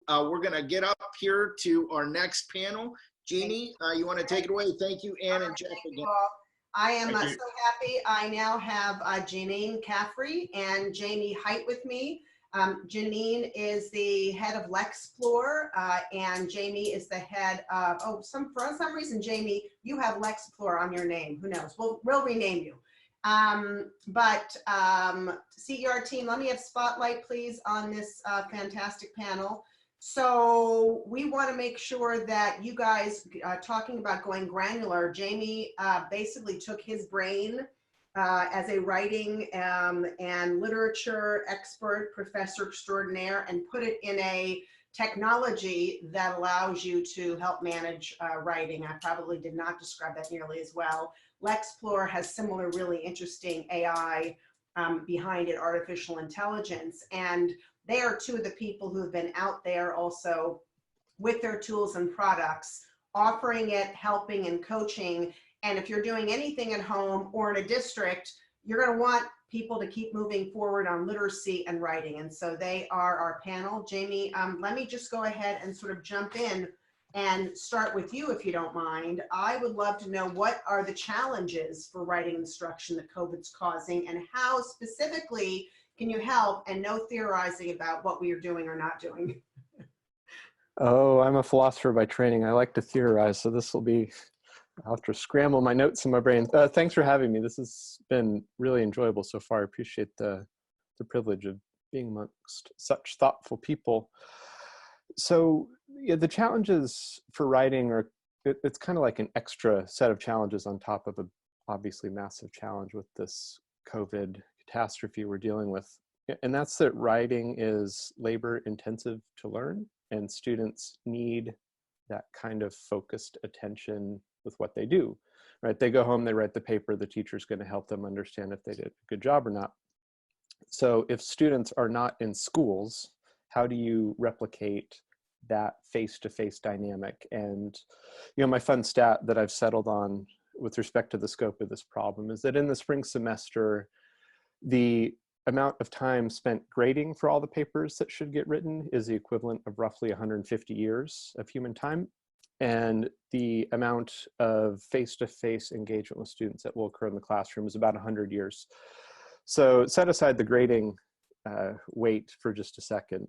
we're going to get up here to our next panel. Jeannie, you want to take it away? Thank you, Ann and Jeff again. I am so happy. I now have Janine Caffrey and Jamie Heit with me. Janine is the head of Lexplore, and Jamie is the head of, for some reason, Jamie, you have Lexplore on your name. Who knows? We'll rename you. CER team, let me have spotlight, please, on this fantastic panel. So we want to make sure that you guys, talking about going granular, Jamie basically took his brain as a writing and literature expert, professor extraordinaire, and put it in a technology that allows you to help manage writing. I probably did not describe that nearly as well. Lexplore has similar really interesting AI behind it, artificial intelligence, and they are two of the people who have been out there also with their tools and products, offering it, helping and coaching. And if you're doing anything at home or in a district, you're going to want people to keep moving forward on literacy and writing. And so they are our panel. Jamie, let me just go ahead and sort of jump in and start with you, if you don't mind. I would love to know, what are the challenges for writing instruction that COVID's causing, and how specifically can you help, and no theorizing about what we are doing or not doing? Oh, I'm a philosopher by training. I like to theorize, so this will be, I'll have to scramble my notes in my brain. Thanks for having me. This has been really enjoyable so far. I appreciate the privilege of being amongst such thoughtful people. So yeah, the challenges for writing are, it's kind of like an extra set of challenges on top of a obviously massive challenge with this COVID catastrophe we're dealing with. And that's that writing is labor intensive to learn, and students need that kind of focused attention with what they do, right? They go home, they write the paper, the teacher's going to help them understand if they did a good job or not. So if students are not in schools, how do you replicate that face-to-face dynamic? And, you know, my fun stat that I've settled on with respect to the scope of this problem is that in the spring semester, the amount of time spent grading for all the papers that should get written is the equivalent of roughly 150 years of human time. And the amount of face-to-face engagement with students that will occur in the classroom is about 100 years. So set aside the grading weight for just a second.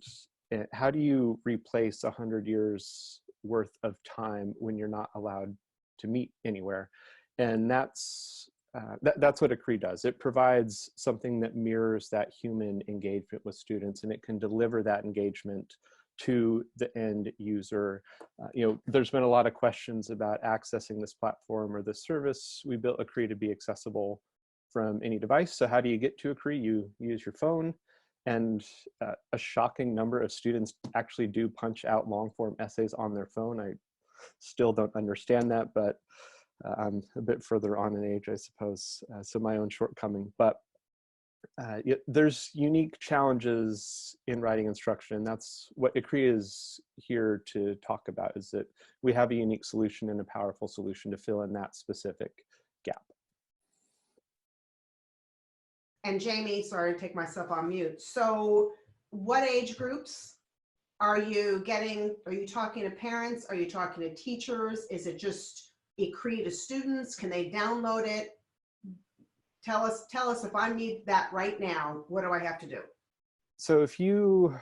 How do you replace 100 years worth of time when you're not allowed to meet anywhere? And that's what Ecree does. It provides something that mirrors that human engagement with students, and it can deliver that engagement to the end user. You know, there's been a lot of questions about accessing this platform or this service. We built Ecree to be accessible from any device. So how do you get to Ecree? You use your phone, and a shocking number of students actually do punch out long form essays on their phone. I still don't understand that, but I'm a bit further on in age, I suppose, so my own shortcoming. But there's unique challenges in writing instruction, and that's what Ecree is here to talk about, is that we have a unique solution and a powerful solution to fill in that specific gap. And Jamie, sorry to take myself on mute. So what age groups are you getting? Are you talking to parents? Are you talking to teachers? Is it just Ecree to students? Can they download it? Tell us if I need that right now, what do I have to do? So if you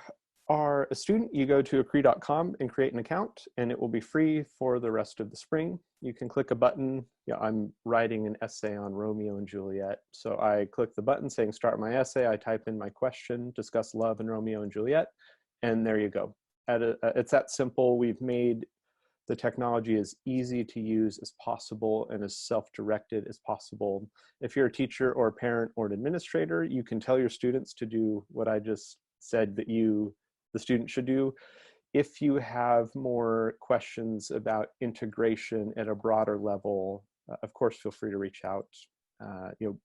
are a student, you go to ecree.com and create an account, and it will be free for the rest of the spring. You can click a button. Yeah, I'm writing an essay on Romeo and Juliet. So I click the button saying start my essay. I type in my question, discuss love and Romeo and Juliet, and there you go. It's that simple. We've made the technology as easy to use as possible and as self-directed as possible. If you're a teacher or a parent or an administrator, you can tell your students to do what I just said that the student should do. If you have more questions about integration at a broader level, of course, feel free to reach out. You know,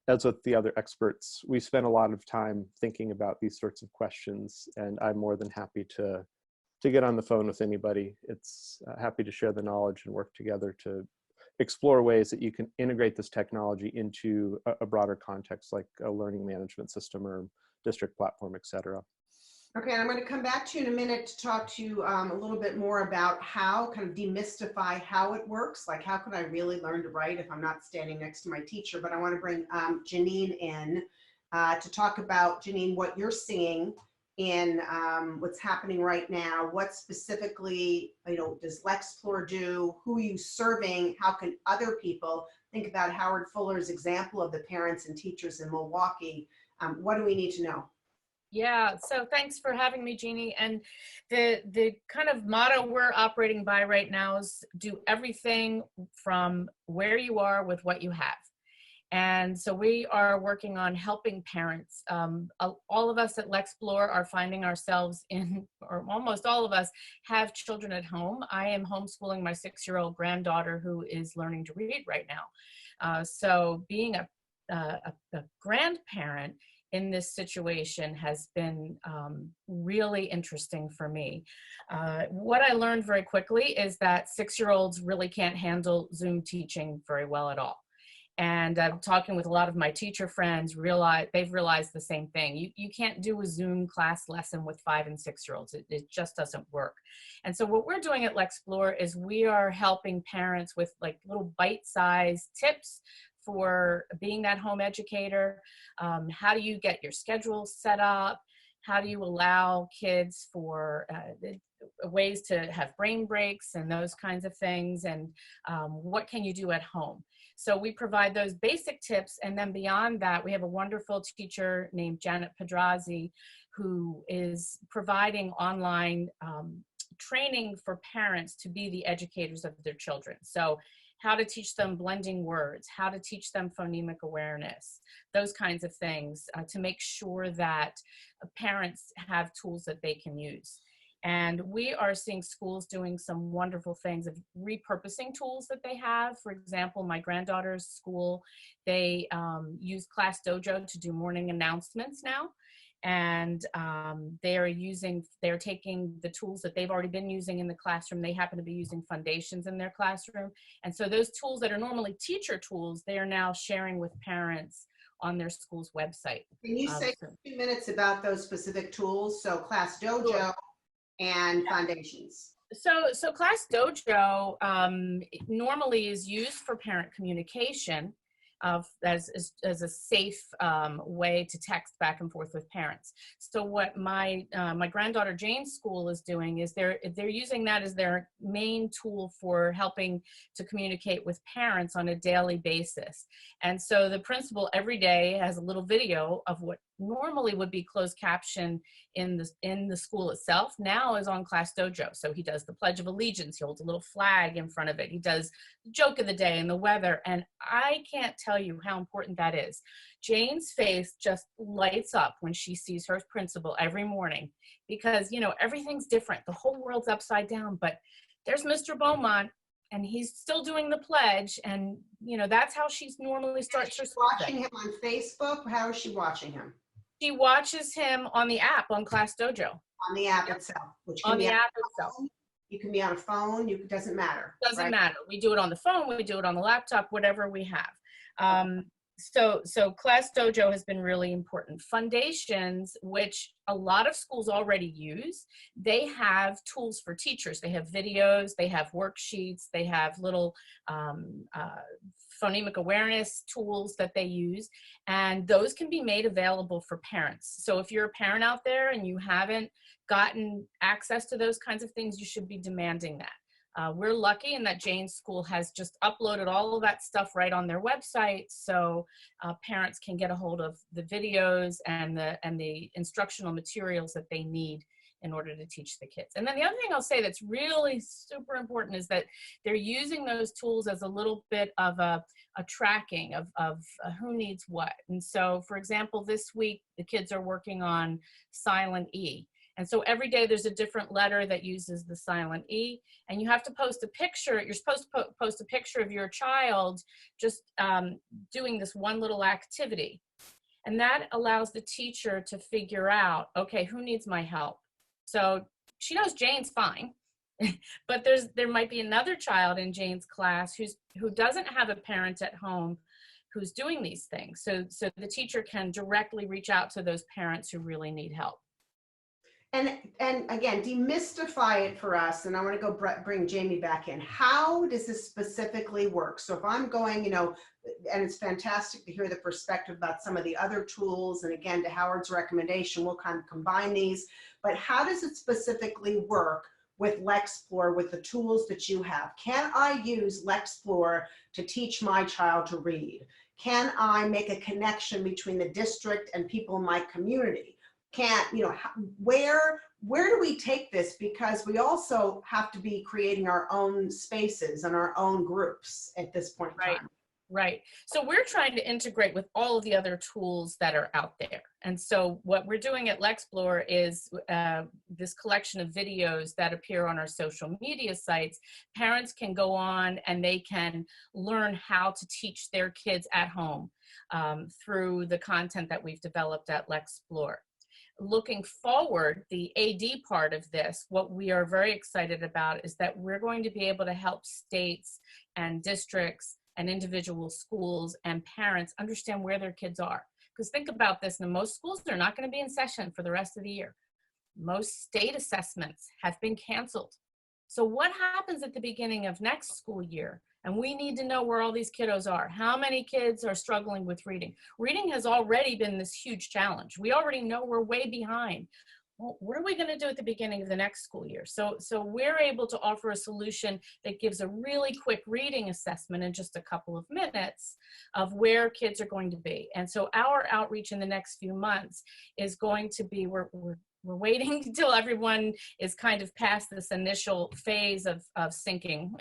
as with the other experts, we spend a lot of time thinking about these sorts of questions, and I'm more than happy to get on the phone with anybody. It's happy to share the knowledge and work together to explore ways that you can integrate this technology into a broader context, like a learning management system or district platform, et cetera. Okay, and I'm going to come back to you in a minute to talk to you a little bit more about how, kind of demystify how it works. Like, how could I really learn to write if I'm not standing next to my teacher? But I want to bring Janine in to talk about, Janine, what you're seeing in what's happening right now. What specifically, does Lexplore do? Who are you serving? How can other people think about Howard Fuller's example of the parents and teachers in Milwaukee? What do we need to know? Yeah, so thanks for having me, Jeannie. And the kind of motto we're operating by right now is do everything from where you are with what you have. And so we are working on helping parents. All of us at Lexplore are finding ourselves in, or almost all of us have children at home. I am homeschooling my 6-year-old granddaughter who is learning to read right now. So being a grandparent in this situation has been really interesting for me. What I learned very quickly is that 6-year-olds really can't handle Zoom teaching very well at all. And talking with a lot of my teacher friends, they've realized the same thing. You can't do a Zoom class lesson with 5 and 6-year-olds. It just doesn't work. And so what we're doing at Lexplore is we are helping parents with like little bite-sized tips for being that home educator. How do you get your schedule set up? How do you allow kids for ways to have brain breaks and those kinds of things? And what can you do at home? So we provide those basic tips. And then beyond that, we have a wonderful teacher named Janet Pedrazi, who is providing online training for parents to be the educators of their children. So how to teach them blending words, how to teach them phonemic awareness, those kinds of things to make sure that parents have tools that they can use. And we are seeing schools doing some wonderful things of repurposing tools that they have. For example, my granddaughter's school, they use Class Dojo to do morning announcements now. And they're taking the tools that they've already been using in the classroom. They happen to be using Foundations in their classroom. And so those tools that are normally teacher tools, they are now sharing with parents on their school's website. Can you say 2 minutes about those specific tools? So Class Dojo. Sure. And Foundations. So Class Dojo normally is used for parent communication as a safe way to text back and forth with parents. So what my granddaughter Jane's school is doing is they're using that as their main tool for helping to communicate with parents on a daily basis. And so the principal every day has a little video of what normally would be closed caption in the school itself, now is on Class Dojo. So he does the Pledge of Allegiance, he holds a little flag in front of it, he does the joke of the day and the weather, and I can't tell you how important that is. Jane's face just lights up when she sees her principal every morning because, everything's different. The whole world's upside down, but there's Mr. Beaumont and he's still doing the pledge, and that's how she normally starts her school day. Watching him on Facebook? How is she watching him? She watches him on the app on Class Dojo. On the app itself. Which can on be the app itself. You can be on a phone. It doesn't matter. Doesn't matter. We do it on the phone. We do it on the laptop. Whatever we have. So Class Dojo has been really important. Foundations, which a lot of schools already use, they have tools for teachers. They have videos. They have worksheets. They have little phonemic awareness tools that they use, and those can be made available for parents. So if you're a parent out there and you haven't gotten access to those kinds of things, you should be demanding that. We're lucky in that Jane's school has just uploaded all of that stuff right on their website, so parents can get a hold of the videos and the instructional materials that they need in order to teach the kids. And then the other thing I'll say that's really super important is that they're using those tools as a little bit of a tracking of who needs what. And so, for example, this week, the kids are working on silent E. And so every day there's a different letter that uses the silent E, and you have to post a picture. You're supposed to post a picture of your child just doing this one little activity. And that allows the teacher to figure out, okay, who needs my help? So she knows Jane's fine, but there might be another child in Jane's class who doesn't have a parent at home who's doing these things. So the teacher can directly reach out to those parents who really need help. And again, demystify it for us. And I want to go bring Jamie back in. How does this specifically work? So if I'm going, you know, and it's fantastic to hear the perspective about some of the other tools. And again, to Howard's recommendation, we'll kind of combine these. But how does it specifically work with Lexplore, with the tools that you have? Can I use Lexplore to teach my child to read? Can I make a connection between the district and people in my community? Can't, you know, where do we take this? Because we also have to be creating our own spaces and our own groups at this point in time. Right. So we're trying to integrate with all of the other tools that are out there. And so what we're doing at Lexplore is this collection of videos that appear on our social media sites. Parents can go on and they can learn how to teach their kids at home through the content that we've developed at Lexplore. Looking forward, the AD part of this, what we are very excited about is that we're going to be able to help states and districts and individual schools and parents understand where their kids are. Because think about this, now most schools are not going to be in session for the rest of the year. Most state assessments have been canceled. So what happens at the beginning of next school year? And we need to know where all these kiddos are. How many kids are struggling with reading? Reading has already been this huge challenge. We already know we're way behind. Well, what are we going to do at the beginning of the next school year? So we're able to offer a solution that gives a really quick reading assessment in just a couple of minutes of where kids are going to be. And so our outreach in the next few months is going to be, we're waiting until everyone is kind of past this initial phase of sinking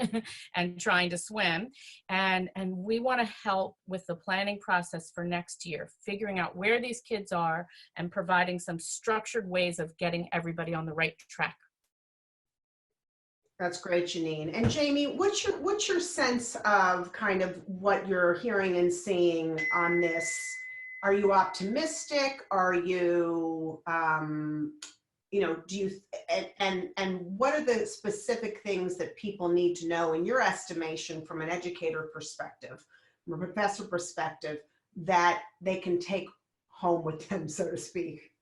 and trying to swim. And we want to help with the planning process for next year, figuring out where these kids are and providing some structured ways of getting everybody on the right track. That's great, Janine. And Jamie, what's your sense of kind of what you're hearing and seeing on this? Are you optimistic? Are you, you know, do you, and what are the specific things that people need to know in your estimation from an educator perspective, from a professor perspective, that they can take home with them, so to speak?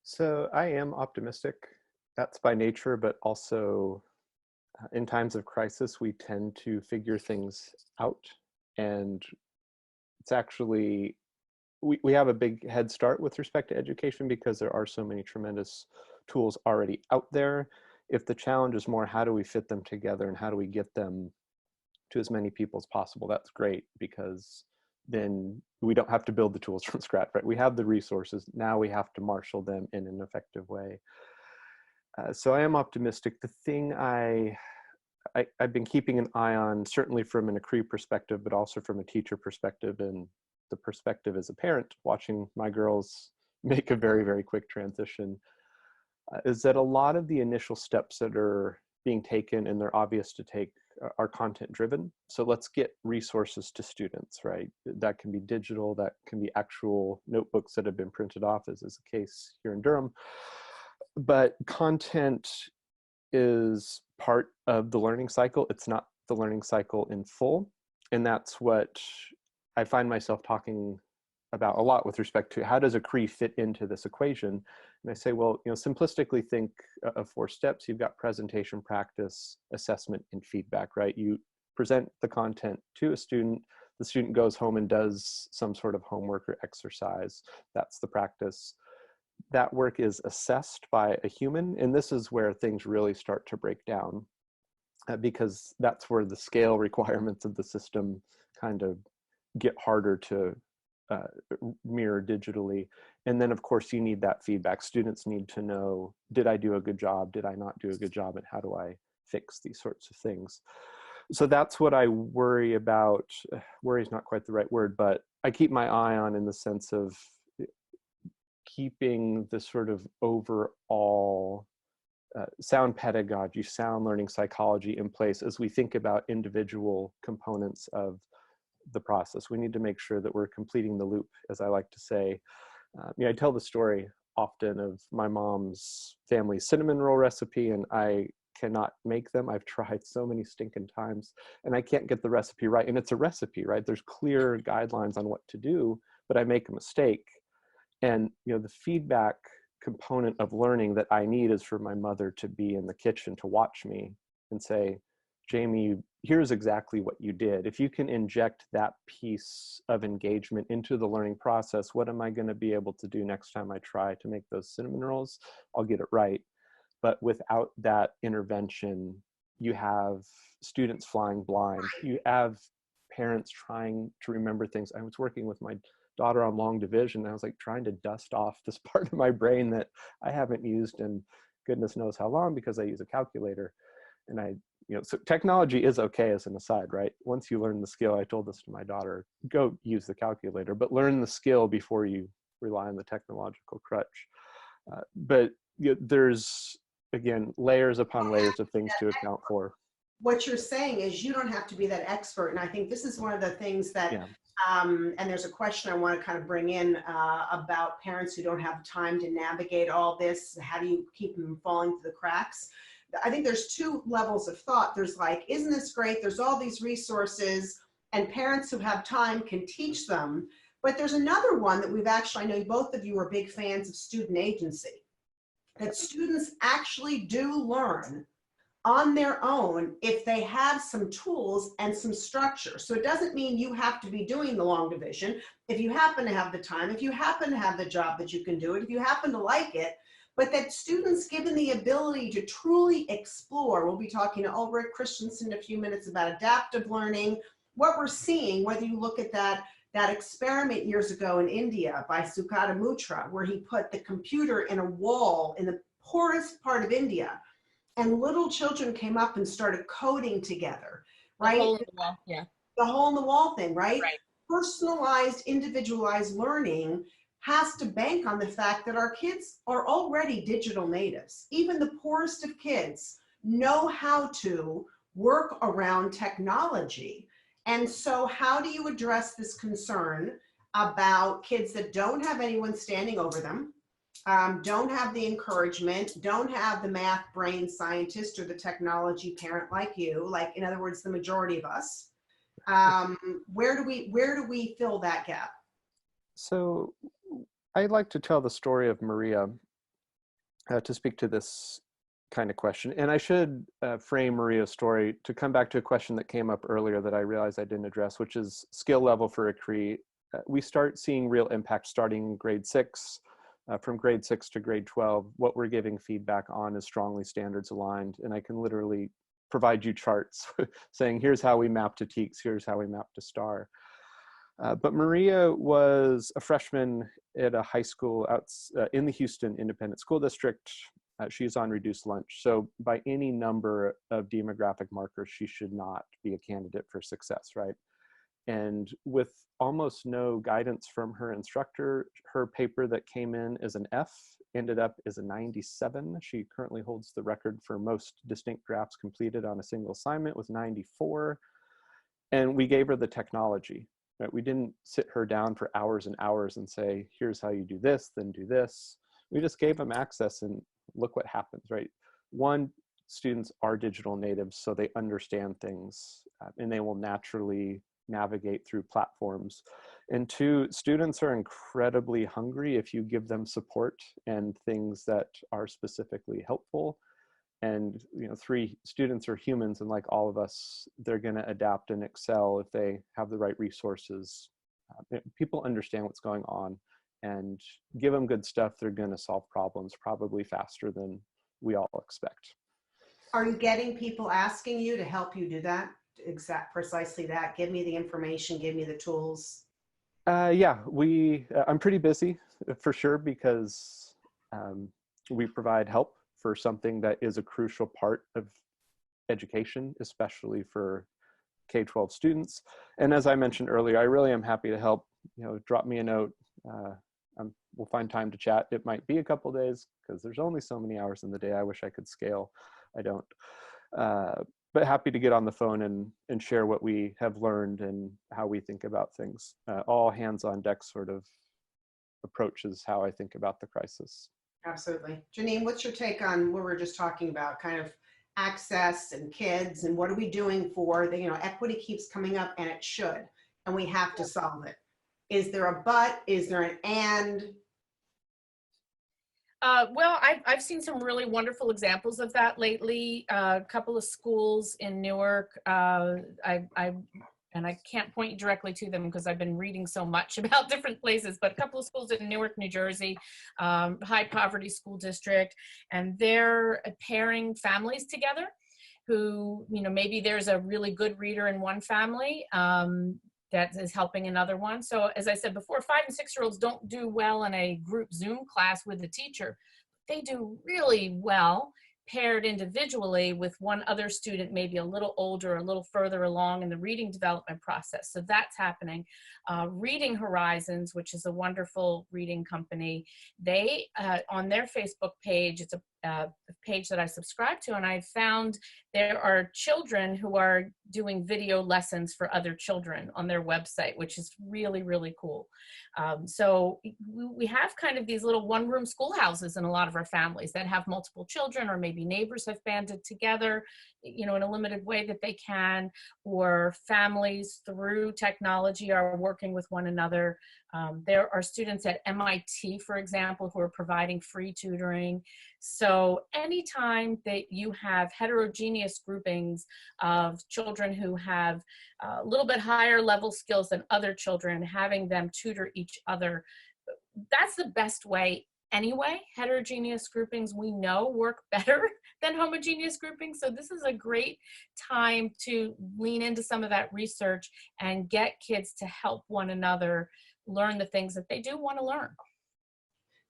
So I am optimistic. That's by nature, but also in times of crisis, we tend to figure things out. And it's actually, we have a big head start with respect to education because there are so many tremendous tools already out there. If the challenge is more, how do we fit them together and how do we get them to as many people as possible? That's great, because then we don't have to build the tools from scratch, right? We have the resources. Now we have to marshal them in an effective way. So I am optimistic. The thing I've been keeping an eye on, certainly from an Ecree perspective, but also from a teacher perspective and the perspective as a parent, watching my girls make a very, very quick transition, is that a lot of the initial steps that are being taken, and they're obvious to take, are content driven. So let's get resources to students, right? That can be digital, that can be actual notebooks that have been printed off, as is the case here in Durham. But content is part of the learning cycle. It's not the learning cycle in full. And that's what I find myself talking about a lot with respect to how does Ecree fit into this equation? And I say, well, you know, simplistically think of 4 steps. You've got presentation, practice, assessment, and feedback, right? You present the content to a student. The student goes home and does some sort of homework or exercise. That's the practice. That work is assessed by a human. And this is where things really start to break down because that's where the scale requirements of the system kind of get harder to mirror digitally. And then of course you need that feedback. Students need to know, did I do a good job? Did I not do a good job? And how do I fix these sorts of things? So that's what I worry about. Worry is not quite the right word, but I keep my eye on in the sense of keeping the sort of overall sound pedagogy, sound learning psychology in place as we think about individual components of the process. We need to make sure that we're completing the loop, as I like to say. I tell the story often of my mom's family cinnamon roll recipe, and I cannot make them. I've tried so many stinking times, and I can't get the recipe right. And it's a recipe, right? There's clear guidelines on what to do, but I make a mistake. And the feedback component of learning that I need is for my mother to be in the kitchen to watch me and say, Jamie, here's exactly what you did. If you can inject that piece of engagement into the learning process, what am I going to be able to do next time I try to make those cinnamon rolls? I'll get it right. But without that intervention, you have students flying blind. You have parents trying to remember things. I was working with my daughter on long division. And I was like trying to dust off this part of my brain that I haven't used in goodness knows how long because I use a calculator. And so technology is okay as an aside, right? Once you learn the skill, I told this to my daughter, go use the calculator, but learn the skill before you rely on the technological crutch. But there's, again, layers upon layers of things to account for. What you're saying is you don't have to be that expert. And I think this is one of the things that, and there's a question I want to kind of bring in about parents who don't have time to navigate all this. How do you keep them falling through the cracks? I think there's two levels of thought. There's like, isn't this great? There's all these resources and parents who have time can teach them. But there's another one that we've actually, I know both of you are big fans of student agency, that students actually do learn on their own if they have some tools and some structure. So it doesn't mean you have to be doing the long division. If you happen to have the time, if you happen to have the job that you can do it, if you happen to like it, but that students given the ability to truly explore, we'll be talking to Ulrich Christensen in a few minutes about adaptive learning, what we're seeing, whether you look at that experiment years ago in India by Sukata Mutra, where he put the computer in a wall in the poorest part of India, and little children came up and started coding together, right? The hole in the wall, yeah. The hole in the wall thing, right? Right. Personalized, individualized learning has to bank on the fact that our kids are already digital natives. Even the poorest of kids know how to work around technology. And so how do you address this concern about kids that don't have anyone standing over them, don't have the encouragement, don't have the math brain scientist or the technology parent like you, like in other words, the majority of us? Where do we fill that gap? So I'd like to tell the story of Maria to speak to this kind of question. And I should frame Maria's story to come back to a question that came up earlier that I realized I didn't address, which is skill level for Ecree. We start seeing real impact starting in grade 6. From grade 6 to grade 12, what we're giving feedback on is strongly standards aligned. And I can literally provide you charts saying, here's how we map to TEKS, here's how we map to STAR. But Maria was a freshman at a high school out in the Houston Independent School District. She's on reduced lunch. So by any number of demographic markers, she should not be a candidate for success, right? And with almost no guidance from her instructor, her paper that came in as an F ended up as a 97. She currently holds the record for most distinct drafts completed on a single assignment with 94. And we gave her the technology. Right? We didn't sit her down for hours and hours and say, here's how you do this, then do this. We just gave them access and look what happens, right? One, students are digital natives, so they understand things and they will naturally navigate through platforms. And two, students are incredibly hungry if you give them support and things that are specifically helpful. And three, students are humans, and like all of us, they're going to adapt and excel if they have the right resources. People understand what's going on, and give them good stuff, they're going to solve problems probably faster than we all expect. Are you getting people asking you to help you do that? Precisely that. Give me the information, give me the tools. Yeah, I'm pretty busy for sure because we provide help for something that is a crucial part of education, especially for K-12 students. And as I mentioned earlier, I really am happy to help. Drop me a note. We'll find time to chat. It might be a couple days because there's only so many hours in the day. I wish I could scale. I don't. But happy to get on the phone and share what we have learned and how we think about things. All hands on deck sort of approach is how I think about the crisis. Absolutely. Janine, what's your take on what we were just talking about, kind of access and kids, and what are we doing for the, equity keeps coming up, and it should, and we have to solve it. Is there a but? Is there an and? Well, I've seen some really wonderful examples of that lately. A couple of schools in Newark, and I can't point you directly to them because I've been reading so much about different places, but a couple of schools in Newark, New Jersey, high poverty school district, and they're pairing families together who, maybe there's a really good reader in one family that is helping another one. So as I said before, 5 and 6-year-olds don't do well in a group Zoom class with a teacher. They do really well paired individually with one other student, maybe a little older, a little further along in the reading development process. So that's happening. Reading Horizons, which is a wonderful reading company, they, on their Facebook page, it's a page that I subscribe to, and I found there are children who are doing video lessons for other children on their website, which is really, really cool. So we have kind of these little one-room schoolhouses in a lot of our families that have multiple children, or maybe neighbors have banded together, in a limited way that they can, or families through technology are working with one another. There are students at MIT, for example, who are providing free tutoring. So anytime that you have heterogeneous groupings of children who have a little bit higher level skills than other children, having them tutor each other, that's the best way anyway. Heterogeneous groupings, we know, work better than homogeneous groupings. So this is a great time to lean into some of that research and get kids to help one another learn the things that they do want to learn.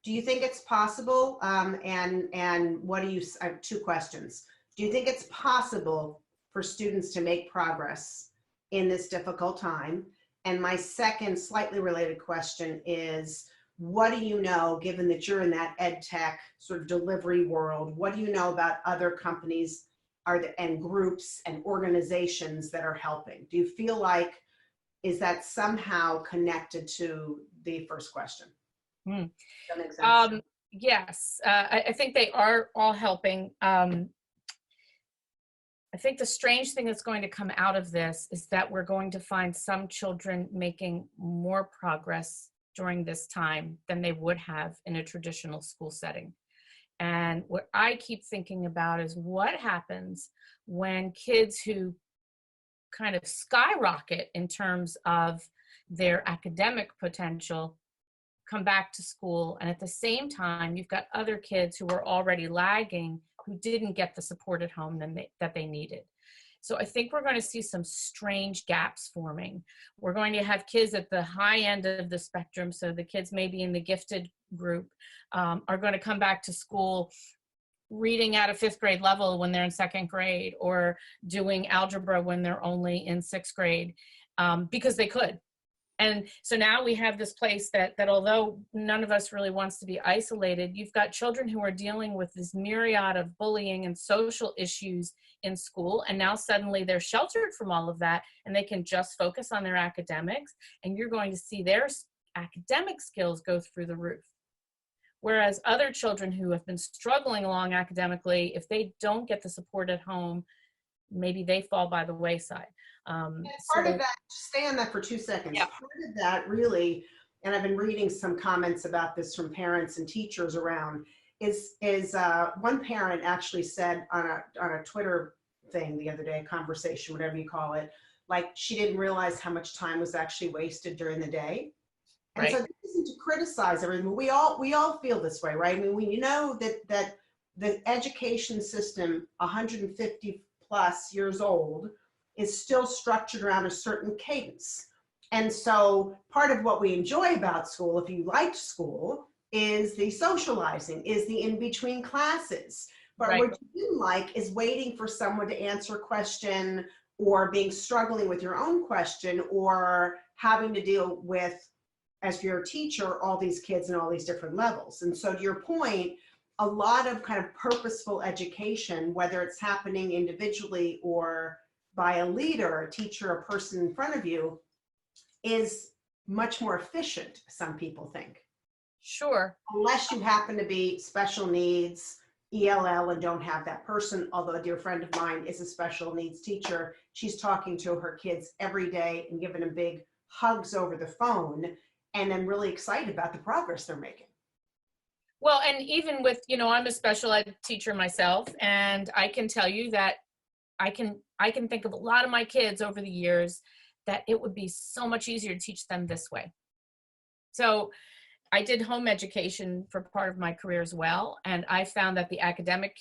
Do you think it's possible, and what do you, I have 2 questions. Do you think it's possible for students to make progress in this difficult time? And my second slightly related question is, what do you know, given that you're in that ed tech sort of delivery world, what do you know about other companies and groups and organizations that are helping? Do you feel like, is that somehow connected to the first question? Does that make sense? Yes, I think they are all helping. I think the strange thing that's going to come out of this is that we're going to find some children making more progress during this time than they would have in a traditional school setting. And what I keep thinking about is what happens when kids who kind of skyrocket in terms of their academic potential come back to school, and at the same time you've got other kids who are already lagging who didn't get the support at home that they needed. So I think we're going to see some strange gaps forming. We're going to have kids at the high end of the spectrum, so the kids maybe in the gifted group are going to come back to school reading at a 5th grade level when they're in 2nd grade, or doing algebra when they're only in 6th grade because they could. And so now we have this place that although none of us really wants to be isolated, you've got children who are dealing with this myriad of bullying and social issues in school, and now suddenly they're sheltered from all of that and they can just focus on their academics, and you're going to see their academic skills go through the roof. Whereas other children who have been struggling along academically, if they don't get the support at home, maybe they fall by the wayside. Part of that, stay on that for 2 seconds. Yeah. Part of that really, and I've been reading some comments about this from parents and teachers around, is one parent actually said on a Twitter thing the other day, conversation, whatever you call it, like she didn't realize how much time was actually wasted during the day. And so this isn't to criticize everything, but we all feel this way, right? I mean, we know that the education system, 150 plus years old, is still structured around a certain cadence. And so part of what we enjoy about school, if you liked school, is the socializing, is the in-between classes. But what you didn't like is waiting for someone to answer a question, or struggling with your own question, or having to deal with, as your teacher, all these kids in all these different levels. And so to your point, a lot of kind of purposeful education, whether it's happening individually or by a leader, a teacher, a person in front of you, is much more efficient, some people think. Sure. Unless you happen to be special needs, ELL, and don't have that person, although a dear friend of mine is a special needs teacher. She's talking to her kids every day and giving them big hugs over the phone, and I'm really excited about the progress they're making. Well, and even with, I'm a special ed teacher myself, and I can tell you that I can think of a lot of my kids over the years that it would be so much easier to teach them this way. So I did home education for part of my career as well, and I found that the academic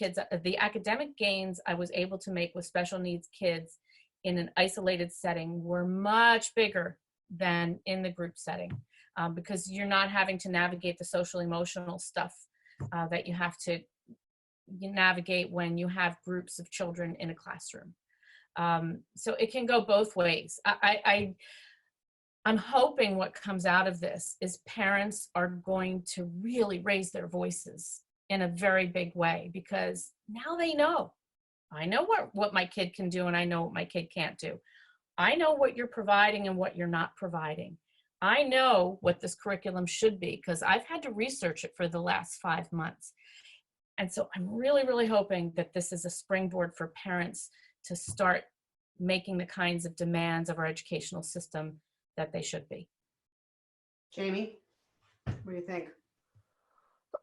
gains I was able to make with special needs kids in an isolated setting were much bigger than in the group setting, because you're not having to navigate the social emotional stuff that you have to navigate when you have groups of children in a classroom. So it can go both ways. I'm hoping what comes out of this is parents are going to really raise their voices in a very big way, because now they know. I know what my kid can do, and I know what my kid can't do. I know what you're providing and what you're not providing. I know what this curriculum should be, because I've had to research it for the last 5 months. And so I'm really, really hoping that this is a springboard for parents to start making the kinds of demands of our educational system that they should be. Jamie, what do you think?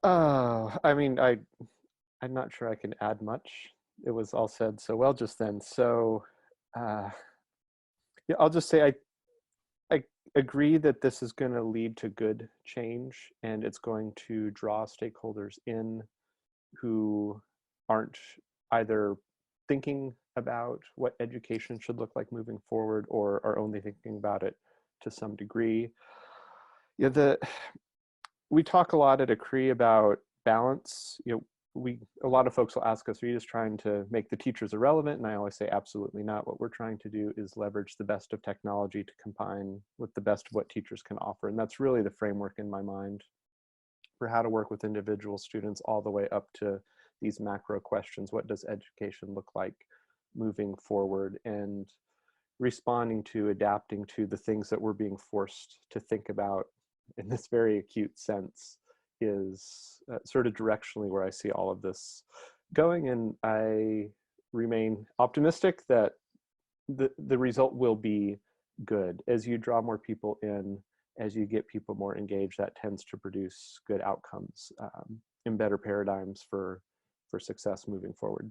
I mean, I'm not sure I can add much. It was all said so well just then. So yeah, I'll just say I agree that this is going to lead to good change, and it's going to draw stakeholders in who aren't either thinking about what education should look like moving forward, or are only thinking about it to some degree. Yeah, we talk a lot at Ecree about balance. A lot of folks will ask us, are you just trying to make the teachers irrelevant? And I always say, absolutely not. What we're trying to do is leverage the best of technology to combine with the best of what teachers can offer. And that's really the framework in my mind for how to work with individual students all the way up to these macro questions. What does education look like moving forward? And responding to, adapting to the things that we're being forced to think about in this very acute sense is sort of directionally where I see all of this going. And I remain optimistic that the result will be good. As you draw more people in, as you get people more engaged, that tends to produce good outcomes and better paradigms for success moving forward.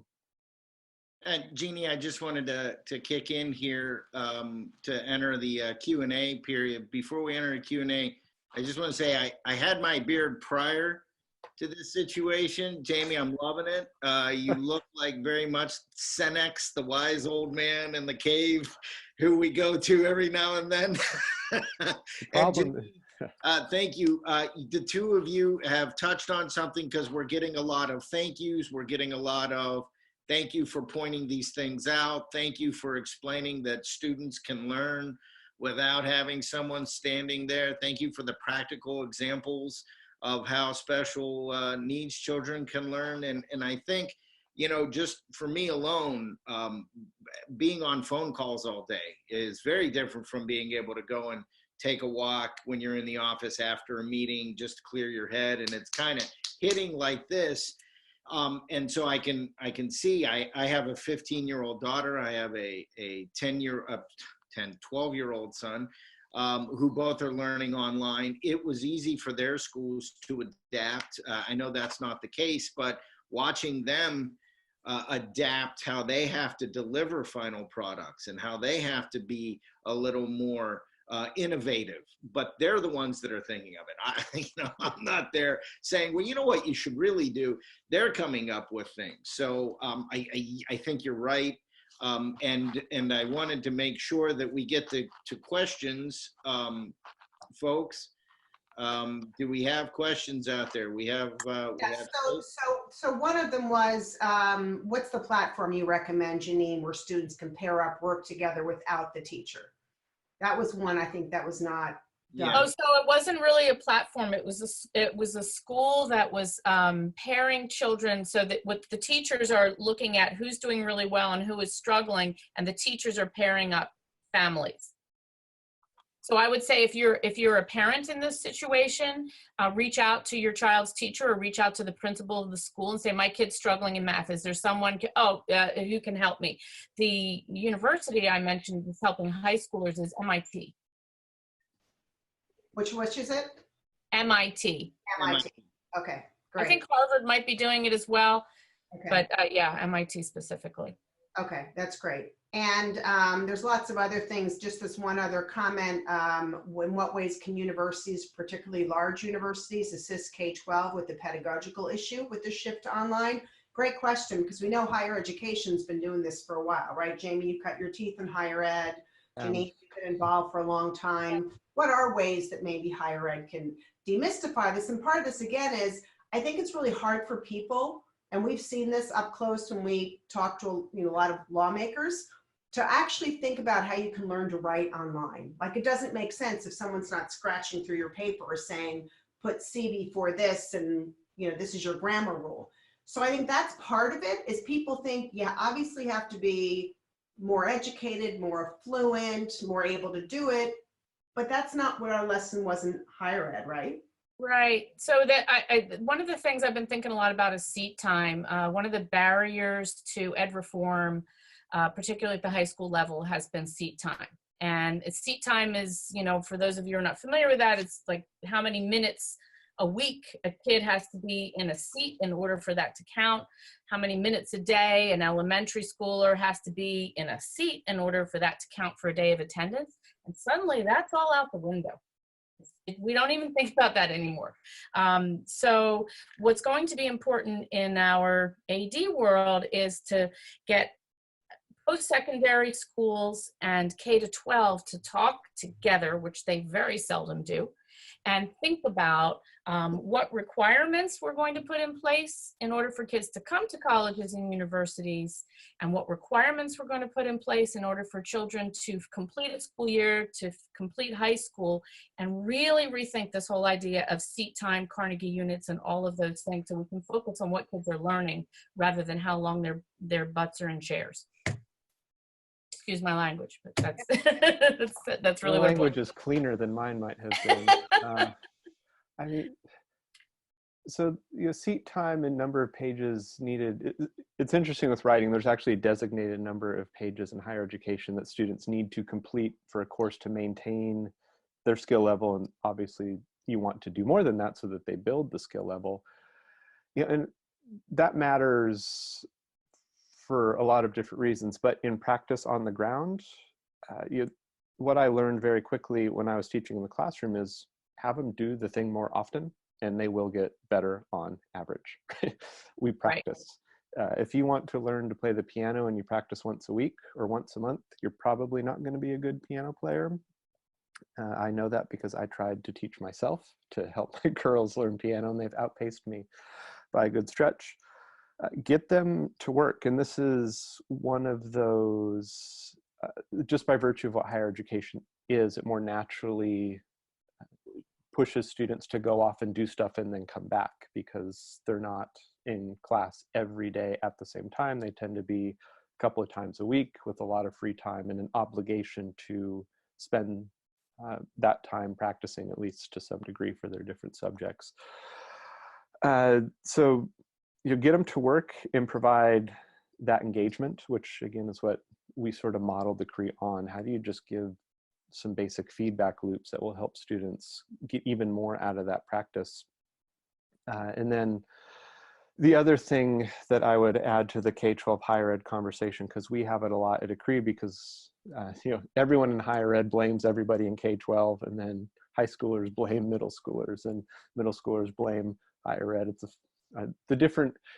And Jeannie, I just wanted to kick in here to enter the Q&A period. Before we enter the Q&A, I just want to say I had my beard prior to this situation. Jamie, I'm loving it. You look like very much Senex, the wise old man in the cave, who we go to every now and then. And Janine, thank you. The two of you have touched on something, because we're getting a lot of thank yous. We're getting a lot of thank you for pointing these things out. Thank you for explaining that students can learn without having someone standing there. Thank you for the practical examples of how special needs children can learn. And I think, just for me alone, being on phone calls all day is very different from being able to go and take a walk when you're in the office after a meeting, just to clear your head. And it's kind of hitting like this. And so I can see, I have a 15-year-old daughter. I have a 12-year-old son, who both are learning online. It was easy for their schools to adapt. I know that's not the case, but watching them adapt how they have to deliver final products and how they have to be a little more innovative, but they're the ones that are thinking of it. I'm not there saying, well, you know what you should really do. They're coming up with things. So I think you're right. And I wanted to make sure that we get to questions, folks. Do we have questions out there? We have. Yes, so one of them was, what's the platform you recommend, Janine, where students can pair up, work together without the teacher? That was one, I think that was not done. Oh, so it wasn't really a platform. It was a school that was pairing children, so that what the teachers are looking at who's doing really well and who is struggling, and the teachers are pairing up families. So I would say if you're a parent in this situation, reach out to your child's teacher or reach out to the principal of the school and say, my kid's struggling in math. Is there someone, who can help me? The university I mentioned is helping high schoolers is MIT. Which is it? MIT. MIT. Okay. I Great. think Harvard might be doing it as well, Okay. but yeah, MIT specifically. Okay, that's great. And there's lots of other things. Just this one other comment. In what ways can universities, particularly large universities, assist K-12 with the pedagogical issue with the shift to online? Great question, because we know higher education's been doing this for a while, right? Jamie, you cut your teeth in higher ed. Janine, you've been involved for a long time. What are ways that maybe higher ed can demystify this? And part of this, again, is I think it's really hard for people, and we've seen this up close when we talk to a lot of lawmakers, to actually think about how you can learn to write online. Like, it doesn't make sense if someone's not scratching through your paper or saying, put C before this and this is your grammar rule. So I think that's part of it, is people think you obviously have to be more educated, more fluent, more able to do it, but that's not what our lesson was in higher ed, right? Right. So that one of the things I've been thinking a lot about is seat time. One of the barriers to ed reform, particularly at the high school level, has been seat time. And seat time is, for those of you who are not familiar with that, it's like how many minutes a week a kid has to be in a seat in order for that to count, how many minutes a day an elementary schooler has to be in a seat in order for that to count for a day of attendance. And suddenly that's all out the window. We don't even think about that anymore. So what's going to be important in our AD world is to get post-secondary schools and K-12 to talk together, which they very seldom do, and think about what requirements we're going to put in place in order for kids to come to colleges and universities, and what requirements we're going to put in place in order for children to complete a school year, to complete high school, and really rethink this whole idea of seat time, Carnegie units, and all of those things, so we can focus on what kids are learning rather than how long their butts are in chairs. Excuse my language, but that's that's really Your what language is cleaner than mine might have been. I mean, so seat time and number of pages needed. It's interesting with writing. There's actually a designated number of pages in higher education that students need to complete for a course to maintain their skill level, and obviously you want to do more than that so that they build the skill level. And that matters for a lot of different reasons, but in practice on the ground, what I learned very quickly when I was teaching in the classroom is have them do the thing more often, and they will get better on average. We practice. Right. If you want to learn to play the piano and you practice once a week or once a month, you're probably not going to be a good piano player. I know that because I tried to teach myself to help my girls learn piano, and they've outpaced me by a good stretch. Get them to work. And this is one of those, just by virtue of what higher education is, it more naturally pushes students to go off and do stuff and then come back, because they're not in class every day at the same time. They tend to be a couple of times a week with a lot of free time and an obligation to spend that time practicing, at least to some degree, for their different subjects. So you get them to work and provide that engagement, which again is what we sort of modeled the Ecree on. How do you just give some basic feedback loops that will help students get even more out of that practice? And then the other thing that I would add to the K-12 higher ed conversation, because we have it a lot at Ecree, because everyone in higher ed blames everybody in K-12, and then high schoolers blame middle schoolers, and middle schoolers blame higher ed.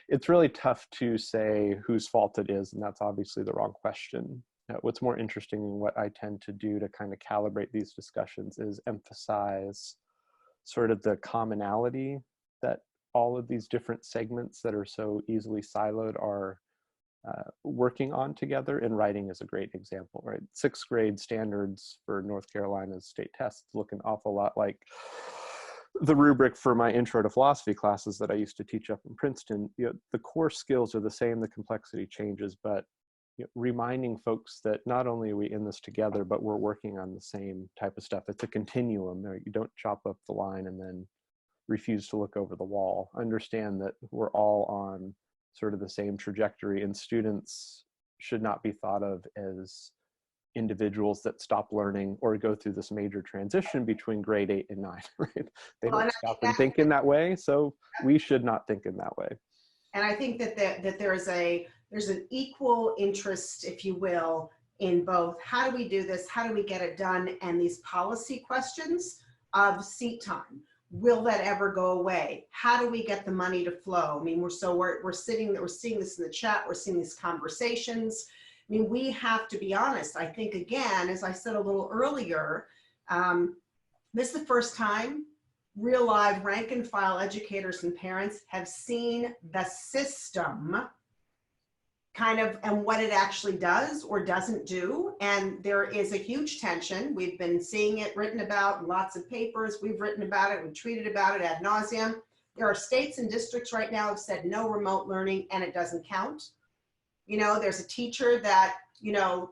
It's really tough to say whose fault it is, and that's obviously the wrong question. What's more interesting, and what I tend to do to kind of calibrate these discussions, is emphasize sort of the commonality that all of these different segments that are so easily siloed are working on together, and writing is a great example, right? 6th grade standards for North Carolina's state tests look an awful lot like the rubric for my intro to philosophy classes that I used to teach up in Princeton. The core skills are the same, the complexity changes, but reminding folks that not only are we in this together, but we're working on the same type of stuff. It's a continuum. You don't chop up the line and then refuse to look over the wall. Understand that we're all on sort of the same trajectory, and students should not be thought of as individuals that stop learning or go through this major transition between grade 8 and 9, right? They Well, don't stop and think in that way, so we should not think in that way. And I think that there's an equal interest, if you will, in both how do we do this, how do we get it done, and these policy questions of seat time. Will that ever go away? How do we get the money to flow? I mean, we're seeing this in the chat, we're seeing these conversations. I mean, we have to be honest. I think, again, as I said a little earlier, this is the first time real live rank and file educators and parents have seen the system kind of and what it actually does or doesn't do. And there is a huge tension. We've been seeing it written about in lots of papers. We've written about it. We've tweeted about it ad nauseum. There are states and districts right now have said no remote learning and it doesn't count. You know, there's a teacher that, you know,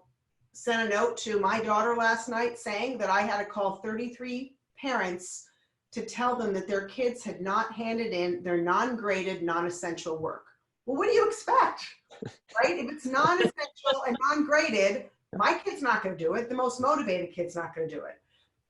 sent a note to my daughter last night saying that I had to call 33 parents to tell them that their kids had not handed in their non-graded, non-essential work. Well, what do you expect, right? If it's non-essential and non-graded, my kid's not going to do it. The most motivated kid's not going to do it.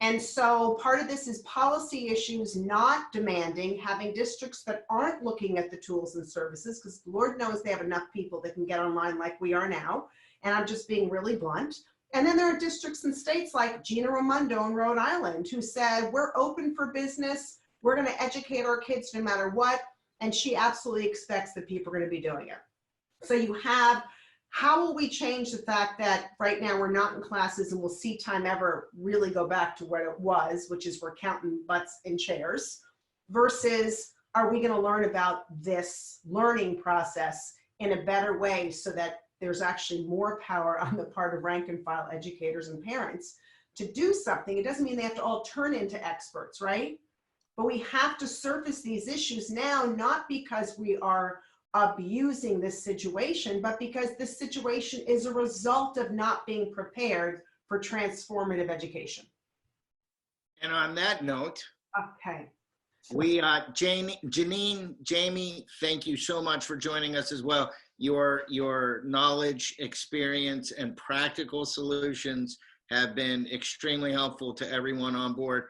And so part of this is policy issues, not demanding, having districts that aren't looking at the tools and services, because Lord knows they have enough people that can get online like we are now. And I'm just being really blunt. And then there are districts and states like Gina Raimondo in Rhode Island who said, we're open for business. We're going to educate our kids no matter what. And she absolutely expects that people are going to be doing it. So you have, how will we change the fact that right now we're not in classes and will seat time ever really go back to what it was, which is we're counting butts in chairs, versus are we going to learn about this learning process in a better way so that there's actually more power on the part of rank and file educators and parents to do something. It doesn't mean they have to all turn into experts, right? But we have to surface these issues now, not because we are abusing this situation, but because this situation is a result of not being prepared for transformative education. And on that note, okay. Janine, Jamie, thank you so much for joining us as well. Your knowledge, experience, and practical solutions have been extremely helpful to everyone on board.